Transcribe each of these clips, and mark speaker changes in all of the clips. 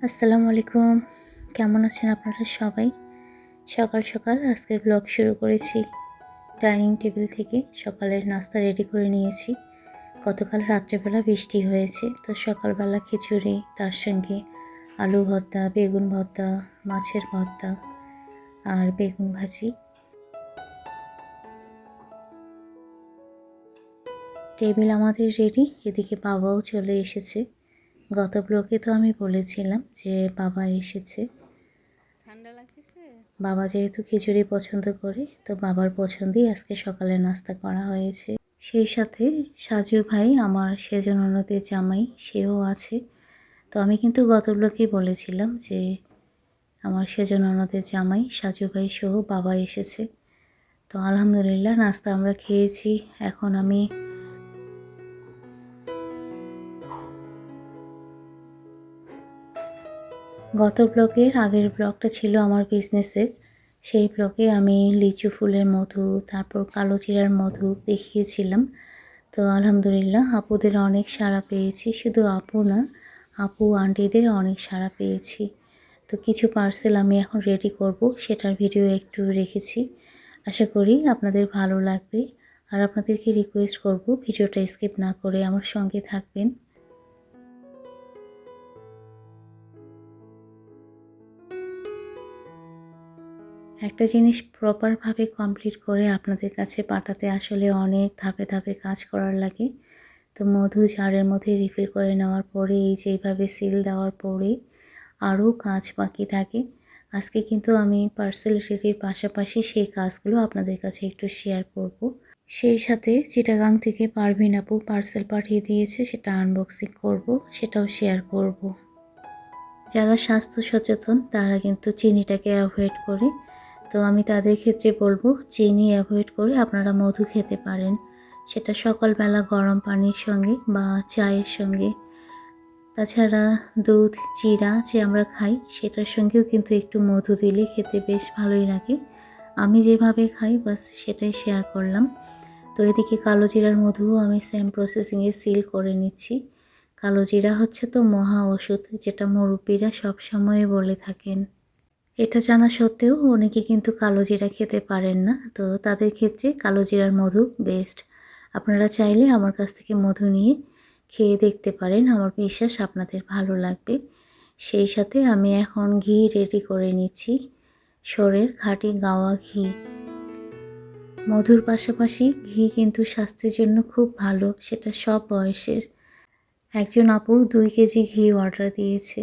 Speaker 1: আসসালামু আলাইকুম। কেমন আছেন আপনারা সবাই? সকাল সকাল আজকের ব্লগ শুরু করেছি। ডাইনিং টেবিল থেকে সকালের নাস্তা রেডি করে নিয়েছি। গতকাল রাত্রেবেলা বৃষ্টি হয়েছে, তো সকালবেলা খিচুড়ি, তার সঙ্গে আলু ভর্তা, বেগুন ভর্তা, মাছের ভর্তা আর বেগুন ভাজি। টেবিল আমাদের রেডি। এদিকে বাবাও চলে এসেছে। গত ব্লগে তো আমি বলেছিলাম যে বাবা এসেছে।
Speaker 2: ঠান্ডা লাগতেছে।
Speaker 1: বাবা যেহেতু খিচুড়ি পছন্দ করে, তো বাবার পছন্দেই আজকে সকালে নাস্তা করা হয়েছে। সেই সাথে সাজু ভাই, আমার সেজন ননদের জামাই, সেও আছে। তো আমি কিন্তু গত ব্লকেই বলেছিলাম যে আমার সেজন ননদের জামাই সাজু ভাই সহ বাবা এসেছে। তো আলহামদুলিল্লাহ নাস্তা আমরা খেয়েছি। এখন আমি গত ব্লকের আগের ব্লগটা ছিল আমার বিজনেসের। সেই ব্লগে আমি লিচু ফুলের মধু, তারপর কালো জিরার মধু দেখিয়েছিলাম। তো আলহামদুলিল্লাহ আপুদের অনেক সাড়া পেয়েছি। শুধু আপু না, আপু আন্টিদের অনেক সাড়া পেয়েছি। তো কিছু পার্সেল আমি এখন রেডি করব, সেটার ভিডিও একটু রেখেছি। আশা করি আপনাদের ভালো লাগবে। আর আপনাদেরকে রিকোয়েস্ট করব ভিডিওটা স্কিপ না করে আমার সঙ্গে থাকবেন। একটা জিনিস প্রপারভাবে কমপ্লিট করে আপনাদের কাছে পাঠাতে আসলে অনেক ধাপে ধাপে কাজ করার লাগে। তো মধু জারের মধ্যে রিফিল করে নেওয়ার পরে এই যে এইভাবে সিল দেওয়ার পরে আরও কাজ বাকি থাকে। আজকে কিন্তু আমি পার্সেল রেডির পাশাপাশি সেই কাজগুলো আপনাদের কাছে একটু শেয়ার করব। সেই সাথে চিটাগাং থেকে পারভিন আপু পার্সেল পাঠিয়ে দিয়েছে, সেটা আনবক্সিং করব, সেটাও শেয়ার করব। যারা স্বাস্থ্য সচেতন তারা কিন্তু চিনিটাকে অ্যাভয়েড করে। তো আমি তাদের ক্ষেত্রে বলবো চিনি অ্যাভয়েড করে আপনারা মধু খেতে পারেন। সেটা সকালবেলা গরম পানির সঙ্গে বা চায়ের সঙ্গে। তাছাড়া দুধ চিরা যে আমরা খাই সেটার সঙ্গেও কিন্তু একটু মধু দিলে খেতে বেশ ভালোই লাগে। আমি যেভাবে খাই বাস সেটাই শেয়ার করলাম। তো এদিকে কালো জিরার মধুও আমি সেম প্রসেসিংয়ে সিল করে নিচ্ছি। কালো জিরা হচ্ছে তো মহা ওষুধ, যেটা মুরব্বীরা সবসময় বলে থাকেন। এটা জানা সত্ত্বেও অনেকে কিন্তু কালো জিরা খেতে পারেন না। তো তাদের ক্ষেত্রে কালো জিরার মধু বেস্ট। আপনারা চাইলে আমার কাছ থেকে মধু নিয়ে খেয়ে দেখতে পারেন, আমার বিশ্বাস আপনাদের ভালো লাগবে। সেই সাথে আমি এখন ঘি রেডি করে নিচ্ছি, সরের খাঁটি গাওয়া ঘি। মধুর পাশাপাশি ঘি কিন্তু স্বাস্থ্যের জন্য খুব ভালো, সেটা সব বয়সের। একজন আপু 2 কেজি ঘি অর্ডার দিয়েছে।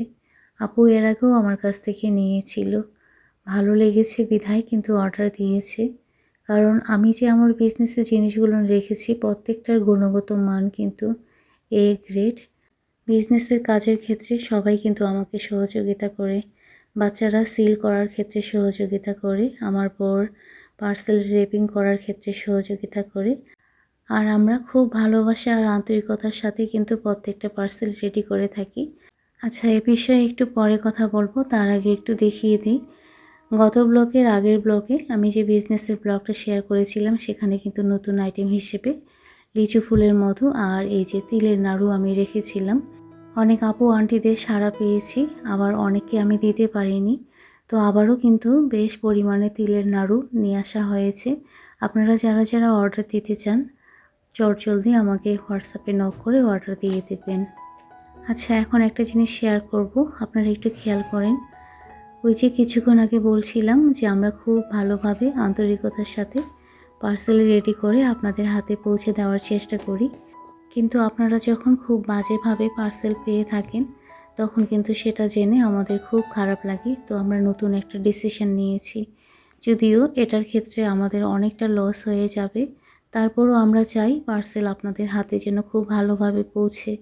Speaker 1: আপু এর আগেও আমার কাছ থেকে নিয়েছিল, ভালো লেগেছে বিধায় কিন্তু অর্ডার দিয়েছে। কারণ আমি যে আমার বিজনেসে জিনিসগুলো রেখেছি প্রত্যেকটার গুণগত মান কিন্তু এ গ্রেড। বিজনেসের কাজের ক্ষেত্রে সবাই কিন্তু আমাকে সহযোগিতা করে। বাচ্চারা সিল করার ক্ষেত্রে সহযোগিতা করে, আমার বর পার্সেল র্যাপিং করার ক্ষেত্রে সহযোগিতা করে। আর আমরা খুব ভালোবাসা আর আন্তরিকতার সাথে কিন্তু প্রত্যেকটা পার্সেল রেডি করে থাকি। আচ্ছা, এ বিষয়ে একটু পরে কথা বলবো, তার আগে একটু দেখিয়ে দিই। গত ব্লগের আগের ব্লগে আমি যে বিজনেসের ব্লগটা শেয়ার করেছিলাম সেখানে কিন্তু নতুন আইটেম হিসেবে লিচু ফুলের মধু আর এই যে তিলের নাড়ু আমি রেখেছিলাম। অনেক আপু আন্টিদের সাড়া পেয়েছি, আবার অনেককে আমি দিতে পারিনি। তো আবারও কিন্তু বেশ পরিমাণে তিলের নাড়ু নিয়ে আসা হয়েছে। আপনারা যারা যারা অর্ডার দিতে চান চটজলদি আমাকে হোয়াটসঅ্যাপে নক করে অর্ডার দিয়ে দেবেন। আচ্ছা, এখন একটা জিনিস শেয়ার করব, আপনারা একটু খেয়াল করেন। ওই যে কিছুক্ষণ আগে বলছিলাম যে আমরা খুব ভালোভাবে আন্তরিকতার সাথে পার্সেল রেডি করে আপনাদের হাতে পৌঁছে দেওয়ার চেষ্টা করি, কিন্তু আপনারা যখন খুব বাজেভাবে পার্সেল পেয়ে থাকেন তখন কিন্তু সেটা জেনে আমাদের খুব খারাপ লাগে। তো আমরা নতুন একটা ডিসিশন নিয়েছি, যদিও এটার ক্ষেত্রে আমাদের অনেকটা লস হয়ে যাবে, তারপরও আমরা চাই পার্সেল আপনাদের হাতে যেন খুব ভালোভাবে পৌঁছে।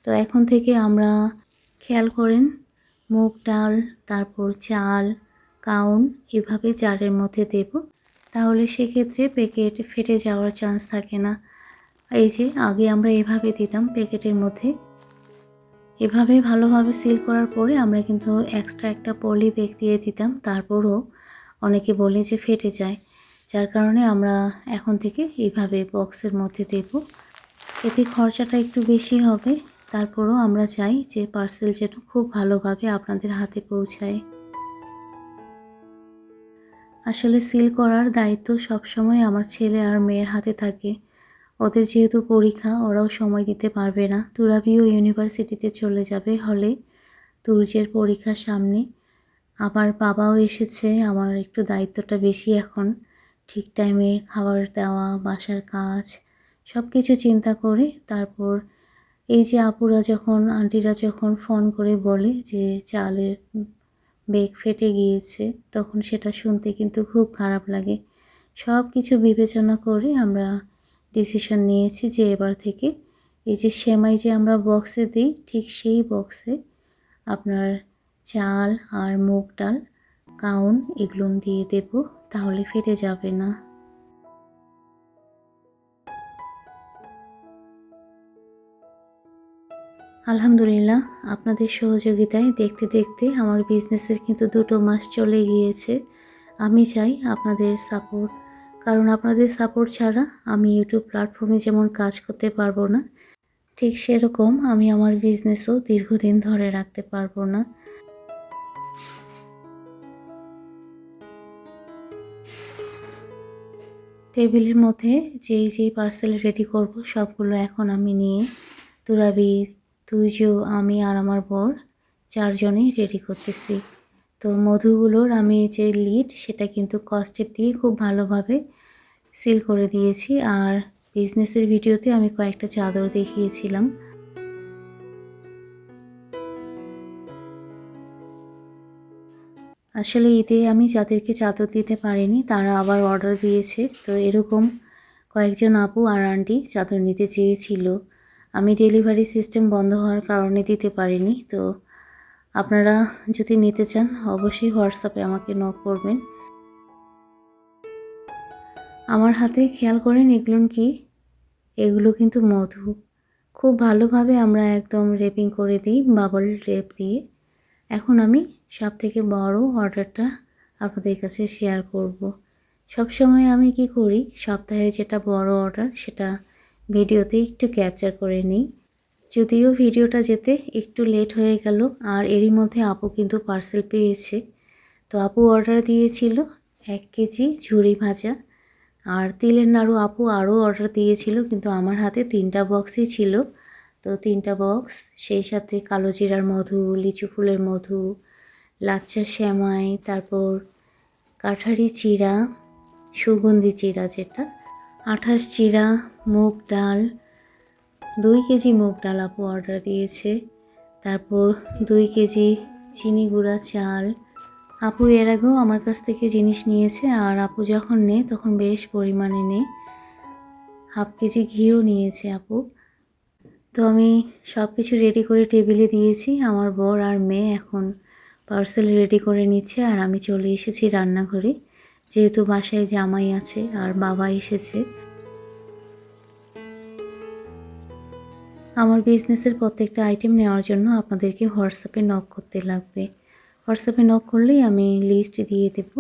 Speaker 1: তো এখন থেকে আমরা, খেয়াল করেন, মুগ ডাল, তারপর চাল, কাউন এভাবে জারের মধ্যে দেব, তাহলে সেক্ষেত্রে প্যাকেট ফেটে যাওয়ার চান্স থাকে না। এই যে আগে আমরা এভাবে দিতাম প্যাকেটের মধ্যে, এভাবে ভালোভাবে সিল করার পরে আমরা কিন্তু এক্সট্রা একটা পলি ব্যাগ দিয়ে দিতাম, তারপরও অনেকে বলে যে ফেটে যায়। যার কারণে আমরা এখন থেকে এইভাবে বক্সের মধ্যে দেব। এতে খরচাটা একটু বেশি হবে, তারপরও আমরা চাই যে পার্সেল যেন খুব ভালোভাবে আপনাদের হাতে পৌঁছায়। আসলে সিল করার দায়িত্ব সবসময় আমার ছেলে আর মেয়ের হাতে থাকে। ওদের যেহেতু পরীক্ষা, ওরাও সময় দিতে পারবে না। তুরাবিও ইউনিভার্সিটিতে চলে যাবে হলে, তুর্যের পরীক্ষার সামনে। আমার বাবাও এসেছে, আমার একটু দায়িত্বটা বেশি এখন। ঠিক টাইমে খাবার দেওয়া, বাসার কাজ সব কিছু চিন্তা করে তারপর এই যে আপুরা যখন, আন্টিরা যখন ফোন করে বলে যে চালের বেগ ফেটে গিয়েছে, তখন সেটা শুনতে কিন্তু খুব খারাপ লাগে। সব কিছু বিবেচনা করে আমরা ডিসিশন নিয়েছি যে এবার থেকে এই যে সেমাই যে আমরা বক্সে দিই, ঠিক সেই বক্সে আপনার চাল আর মুগ ডাল, কাউন এগুলো দিয়ে দেব, তাহলে ফেটে যাবে না। আলহামদুলিল্লাহ, আপনাদের সহযোগিতায় দেখতে দেখতে আমার বিজনেসের কিন্তু 2 মাস চলে গিয়েছে। আমি চাই আপনাদের সাপোর্ট, কারণ আপনাদের সাপোর্ট ছাড়া আমি ইউটিউব প্ল্যাটফর্মে যেমন কাজ করতে পারবো না, ঠিক সেরকম আমি আমার বিজনেসও দীর্ঘদিন ধরে রাখতে পারবো না। টেবিলের মধ্যে যেই পার্সেল রেডি করব সবগুলো এখন আমি নিয়ে তুরাবি, তুর্য, আমি আর আমার বর 4 জনেই রেডি করতেছি। তো মধুগুলোর আমি যে লিড সেটা কিন্তু কস্টেপ দিয়ে খুব ভালোভাবে সিল করে দিয়েছি। আর বিজনেসের ভিডিওতে আমি কয়েকটা চাদর দেখিয়েছিলাম। আসলে ঈদে আমি যাদেরকে চাদর দিতে পারিনি তারা আবার অর্ডার দিয়েছে। তো এরকম কয়েকজন আপু আর আন্টি চাদর নিতে চেয়েছিল। আমি ডেলিভারি সিস্টেম বন্ধ হওয়ার কারণে দিতে পারিনি। তো আপনারা যদি নিতে চান অবশ্যই হোয়াটসঅ্যাপে আমাকে নক করবেন। আমার হাতে খেয়াল করেন এগুলো কি? এগুলো কিন্তু মধু। খুব ভালোভাবে আমরা একদম রেপিং করে দিই বাবল রেপ দিয়ে। এখন আমি সবথেকে বড় অর্ডারটা আপনাদের কাছে শেয়ার করব। সবসময় আমি কি করি, সপ্তাহে যেটা বড় অর্ডার সেটা ভিডিওতে একটু ক্যাপচার করে নিই। যদিও ভিডিওটা যেতে একটু লেট হয়ে গেল, আর এরই মধ্যে আপু কিন্তু পার্সেল পেয়েছে। তো আপু অর্ডার দিয়েছিল 1 কেজি ঝুরি ভাজা, আর তিলের নাড়ু আপু আরও অর্ডার দিয়েছিল, কিন্তু আমার হাতে 3টা বক্সই ছিল। তো 3টা বক্স, সেই সাথে কালো জিরার মধু, লিচু ফুলের মধু, লাচ্চা সেমাই, তারপর কাঠারি চিড়া, সুগন্ধি চিড়া যেটা, আঠাশ চিড়া, মুগ ডাল, 2 কেজি মুগ ডাল আপু অর্ডার দিয়েছে। তারপর 2 কেজি চিনি গুঁড়া চাল। আপু এর আগেও আমার কাছ থেকে জিনিস নিয়েছে, আর আপু যখন নেয় তখন বেশ পরিমাণে নেয়। 1/2 কেজি ঘিও নিয়েছে আপু। তো আমি সব কিছু রেডি করে টেবিলে দিয়েছি। আমার বর আর মেয়ে এখন পার্সেল রেডি করে নিচ্ছে, আর আমি চলে এসেছি রান্নাঘরে, যেহেতু বাসায় জামাই আছে আর বাবা এসেছে। আমার বিজনেসের প্রত্যেকটা আইটেম নেওয়ার জন্য আপনাদেরকে হোয়াটসঅ্যাপে নক করতে লাগবে। হোয়াটসঅ্যাপে নক করলেই আমি লিস্ট দিয়ে দেব।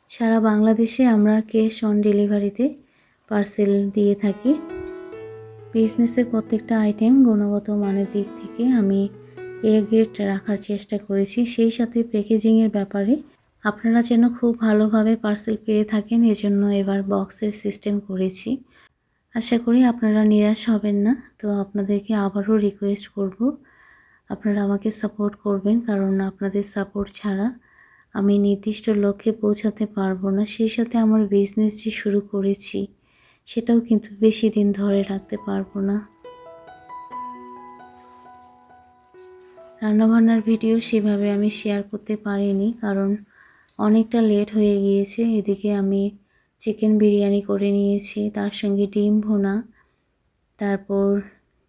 Speaker 1: সারা বাংলাদেশে আমরা ক্যাশ অন ডেলিভারিতে পার্সেল দিয়ে থাকি। বিজনেসের প্রত্যেকটা আইটেম গুণগত মানের দিক থেকে আমি এ গ্রেড রাখার চেষ্টা করেছি। সেই সাথে প্যাকেজিংয়ের ব্যাপারে আপনারা যেন খুব ভালোভাবে পার্সেল পেয়ে থাকেন, এজন্য এবার বক্সের সিস্টেম করেছি। আশা করি আপনারা নিরাশ হবেন না। তো আপনাদেরকে আবারও রিকোয়েস্ট করব, আপনারা আমাকে সাপোর্ট করবেন, কারণ আপনাদের সাপোর্ট ছাড়া আমি নির্দিষ্ট লক্ষ্যে পৌঁছাতে পারবো না। সেই সাথে আমার বিজনেস যে শুরু করেছি সেটাও কিন্তু বেশি দিন ধরে রাখতে পারবো না। রান্নাবান্নার ভিডিও সেভাবে আমি শেয়ার করতে পারিনি, কারণ অনেকটা লেট হয়ে গিয়েছে। এদিকে আমি চিকেন বিরিয়ানি করে নিয়েছি, তার সঙ্গে ডিম ভুনা, তারপর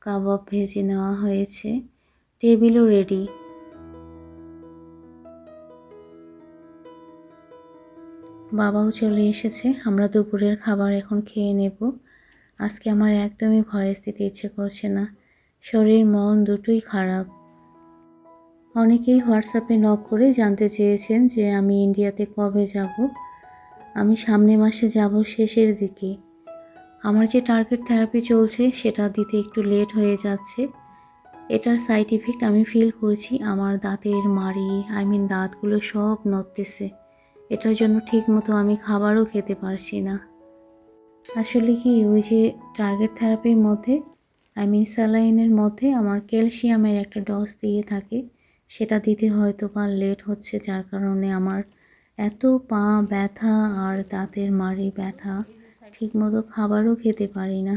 Speaker 1: কাবাব ভেজে নেওয়া হয়েছে। টেবিলও রেডি। বাবাও চলে এসেছে। আমরা দুপুরের খাবার এখন খেয়ে নেব। আজকে আমার একদমই ভয়েস দিতে ইচ্ছে করছে না, শরীর মন দুটোই খারাপ। অনেকেই হোয়াটসঅ্যাপে নক করে জানতে চেয়েছেন যে আমি ইন্ডিয়াতে কবে যাব। আমি সামনের মাসে যাব শেষের দিকে। আমার যে টার্গেট থেরাপি চলছে সেটা দিতে একটু লেট হয়ে যাচ্ছে। এটার সাইড ইফেক্ট আমি ফিল করছি। আমার দাঁতের মাড়ি দাঁতগুলো সব নড়তেছে। এটার জন্য ঠিক মতো আমি খাবারও খেতে পারছি না। আসলে কি ওই যে টার্গেট থেরাপির মধ্যে স্যালাইনের মধ্যে আমার ক্যালসিয়ামের একটা ডোজ দিয়ে থাকে, সেটা দিতে হয়তো বা লেট হচ্ছে, যার কারণে আমার এত পা ব্যথা আর দাঁতের মাড়ি ব্যথা, ঠিকমতো খাবারও খেতে পারি না।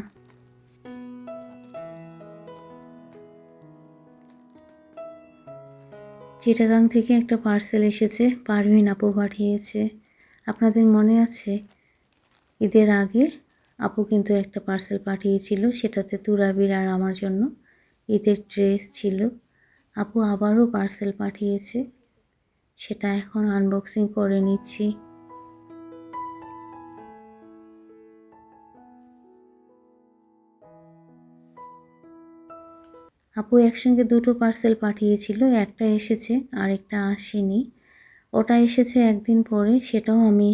Speaker 1: চিটাগাং থেকে একটা পার্সেল এসেছে, পারভিন আপু পাঠিয়েছে। আপনাদের মনে আছে ঈদের আগে আপু কিন্তু একটা পার্সেল পাঠিয়েছিল, সেটাতে তুরাবির আর আমার জন্য ঈদের ড্রেস ছিল। আপু আবারও পার্সেল পাঠিয়েছে, সেটা এখন আনবক্সিং করে নিচ্ছি। আপু একসঙ্গে দুটো পার্সেল পাঠিয়েছিল, একটা এসেছে আর একটা আসেনি। ওটা এসেছে একদিন পরে, সেটাও আমি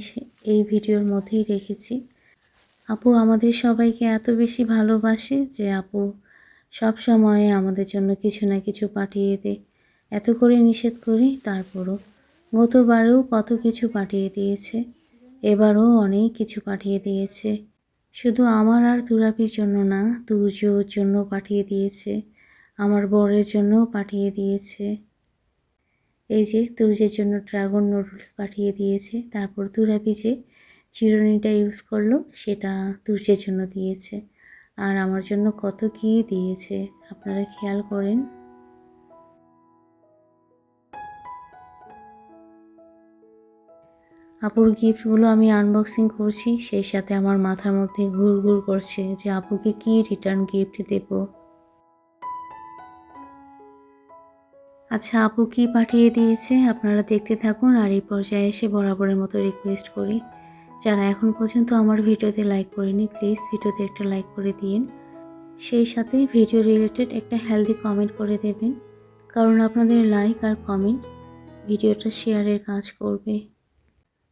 Speaker 1: এই ভিডিওর মধ্যেই রেখেছি। আপু আমাদের সবাইকে এত বেশি ভালোবাসে যে আপু সব সময় আমাদের জন্য কিছু না কিছু পাঠিয়ে দেয়। এত করে নিষেধ করি তারপরও গতবারেও কত কিছু পাঠিয়ে দিয়েছে, এবারও অনেক কিছু পাঠিয়ে দিয়েছে। শুধু আমার আর তুরাপির জন্য না, তুর্যর জন্য পাঠিয়ে দিয়েছে, আমার বরের জন্যও পাঠিয়ে দিয়েছে। এই যে তুর্যের জন্য ড্রাগন নুডলস পাঠিয়ে দিয়েছে, তারপর তুরাপি যে চিরুনিটা ইউজ করলো সেটা তুর্যের জন্য দিয়েছে, আর আমার জন্য কত কী দিয়েছে আপনারা খেয়াল করেন। আপুর গিফটগুলো আমি আনবক্সিং করছি, সেই সাথে আমার মাথার মধ্যে ঘুরঘুর করছে যে আপুকে কী রিটার্ন গিফট দেব। আচ্ছা, আপু কি পাঠিয়ে দিয়েছে আপনারা দেখতে থাকুন। আর এই পর্যায়ে এসে বরাবরের মতো রিকোয়েস্ট করি, যারা এখন পর্যন্ত আমার ভিডিওতে লাইক করেনি প্লিজ ভিডিওতে একটা লাইক করে দিন, সেই সাথে ভিডিও রিলেটেড একটা হেলদি কমেন্ট করে দেবেন, কারণ আপনাদের লাইক আর কমেন্ট ভিডিওটা শেয়ারের কাজ করবে।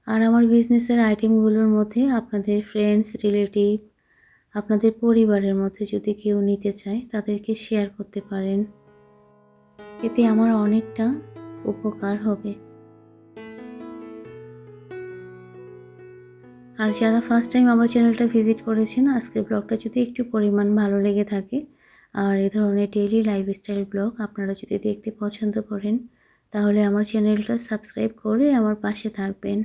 Speaker 1: আর আমার বিজনেসের আইটেমগুলোর মধ্যে আপনাদের ফ্রেন্ডস, রিলেটিভ, আপনাদের পরিবারের মধ্যে যদি কেউ নিতে চায় তাদেরকে শেয়ার করতে পারেন, এতে আমার অনেকটা উপকার হবে। আর যারা ফার্স্ট টাইম আমার চ্যানেলটা ভিজিট করেছেন, আজকের ব্লগটা যদি একটু পরিমাণ ভালো লেগে থাকে আর এ ধরনের ডেইলি লাইফস্টাইল ব্লগ আপনারা যদি দেখতে পছন্দ করেন, তাহলে আমার চ্যানেলটা সাবস্ক্রাইব করে আমার পাশে থাকবেন।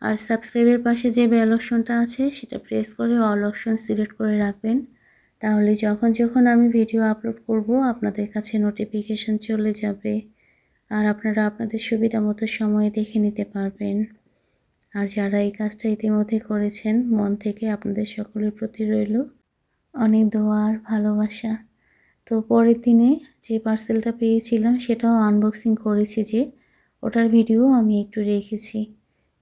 Speaker 1: আর সাবস্ক্রাইবের পাশে যে বেল অপশনটা আছে সেটা প্রেস করে অল অপশন সিলেক্ট করে রাখবেন, তাহলে যখন যখন আমি ভিডিও আপলোড করব আপনাদের কাছে নোটিফিকেশন চলে যাবে আর আপনারা আপনাদের সুবিধা মতো সময়ে দেখে নিতে পারবেন। আর যারা এই কাজটা ইতিমধ্যে করেছেন, মন থেকে আপনাদের সকলের প্রতি রইল অনেক দোয়া আর ভালোবাসা। তো পরের দিনে যে পার্সেলটা পেয়েছিলাম সেটাও আনবক্সিং করেছি, যে ওটার ভিডিও আমি একটু রেখেছি।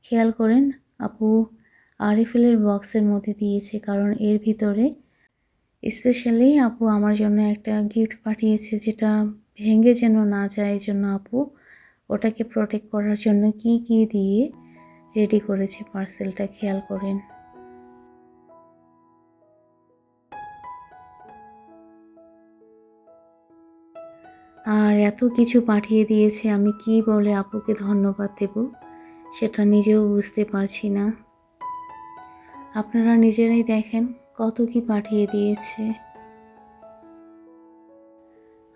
Speaker 1: খেয়াল করেন আপু আরএফএলের বক্সের মধ্যে দিয়েছে, কারণ এর ভিতরে স্পেশালি আপু আমার জন্য একটা গিফট পাঠিয়েছে, যেটা ভেঙে যেন না যায়, এই জন্য আপু ওটাকে প্রোটেক্ট করার জন্য কি কি দিয়ে রেডি করেছে পার্সেলটা, খেয়াল করেন। আর এত কিছু পাঠিয়ে দিয়েছে, আমি কি বলে আপুকে ধন্যবাদ দেব সেটা নিজেও বুঝতে পারছি না। আপনারা নিজেরাই দেখেন কত কি পাঠিয়ে দিয়েছে।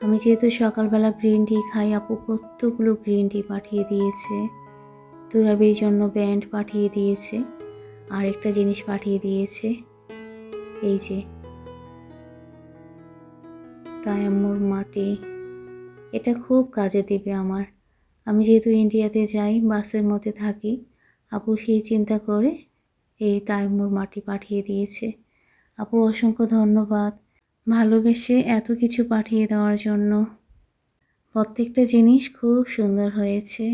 Speaker 1: আমি যেহেতু সকালবেলা গ্রিন টি খাই, আপু কতগুলো গ্রিন টি পাঠিয়ে দিয়েছে। তুরাবির জন্য ব্যান্ড পাঠিয়ে দিয়েছে, আর একটা জিনিস পাঠিয়ে দিয়েছে, এই যে তায়াম্মুর মাটি। এটা খুব কাজে দিবে আমার। আমি যেহেতু ইন্ডিয়াতে যাই, বাসের মধ্যে থাকি, আপু সেই চিন্তা করে এই তায়াম্মুর মাটি পাঠিয়ে দিয়েছে। আপু অসংখ্য ধন্যবাদ ভালোবেসে এত কিছু পাঠিয়ে দেওয়ার জন্য। প্রত্যেকটা জিনিস খুব সুন্দর হয়েছে।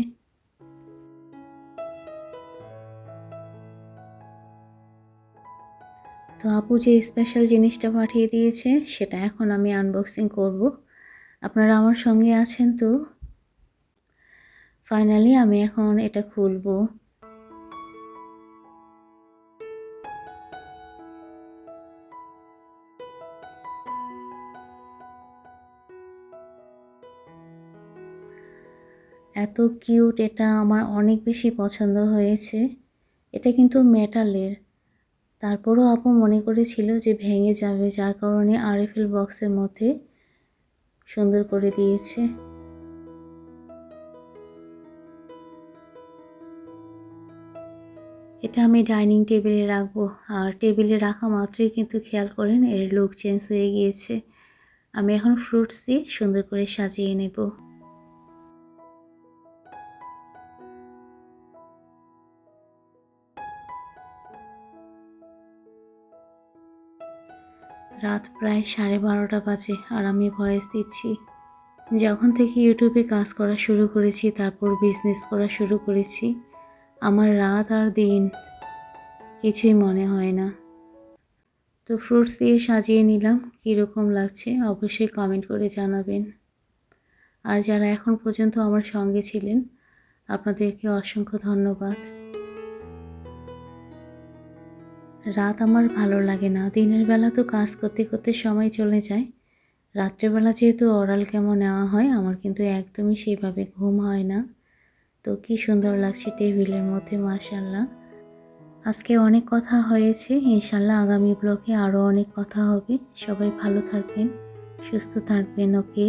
Speaker 1: তো আপু যে স্পেশাল জিনিসটা পাঠিয়ে দিয়েছে সেটা এখন আমি আনবক্সিং করব। আপনারা আমার সঙ্গে আছেন তো? ফাইনালি আমি এখন এটা খুলবো। এত কিউট, এটা আমার অনেক বেশি পছন্দ হয়েছে। এটা কিন্তু মেটালের, তারপরও আপু মনে করেছিল যে ভেঙে যাবে, যার কারণে আরএফএল বক্সের মধ্যে সুন্দর করে দিয়েছে। এটা আমি ডাইনিং টেবিলে রাখবো, আর টেবিলে রাখা মাত্রই কিন্তু খেয়াল করেন এর লুক চেঞ্জ হয়ে গিয়েছে। আমি এখন ফ্রুটস দিয়ে সুন্দর করে সাজিয়ে নেব। রাত প্রায় 12:30 বাজে আর আমি ভয়েস দিচ্ছি। যখন থেকে ইউটিউবে কাজ করা শুরু করেছি, তারপর বিজনেস করা শুরু করেছি, আমার রাত আর দিন কিছুই মনে হয় না। তো ফ্রুটস দিয়ে সাজিয়ে নিলাম, কীরকম লাগছে অবশ্যই কমেন্ট করে জানাবেন। আর যারা এখন পর্যন্ত আমার সঙ্গে ছিলেন, আপনাদেরকে অসংখ্য ধন্যবাদ। রাত আমার ভালো লাগে না, দিনের বেলা তো কাজ করতে করতে সময় চলে যায়। রাত্রেবেলা যেহেতু ওরাল কেমো নেওয়া হয়, আমার কিন্তু একদমই সেভাবে ঘুম হয় না। তো কি সুন্দর লাগছে টেবিলের মধ্যে, মাশাআল্লাহ। আজকে অনেক কথা হয়েছে, ইনশাআল্লাহ আগামী ব্লগে আরও অনেক কথা হবে। সবাই ভালো থাকবেন, সুস্থ থাকবেন। ওকে।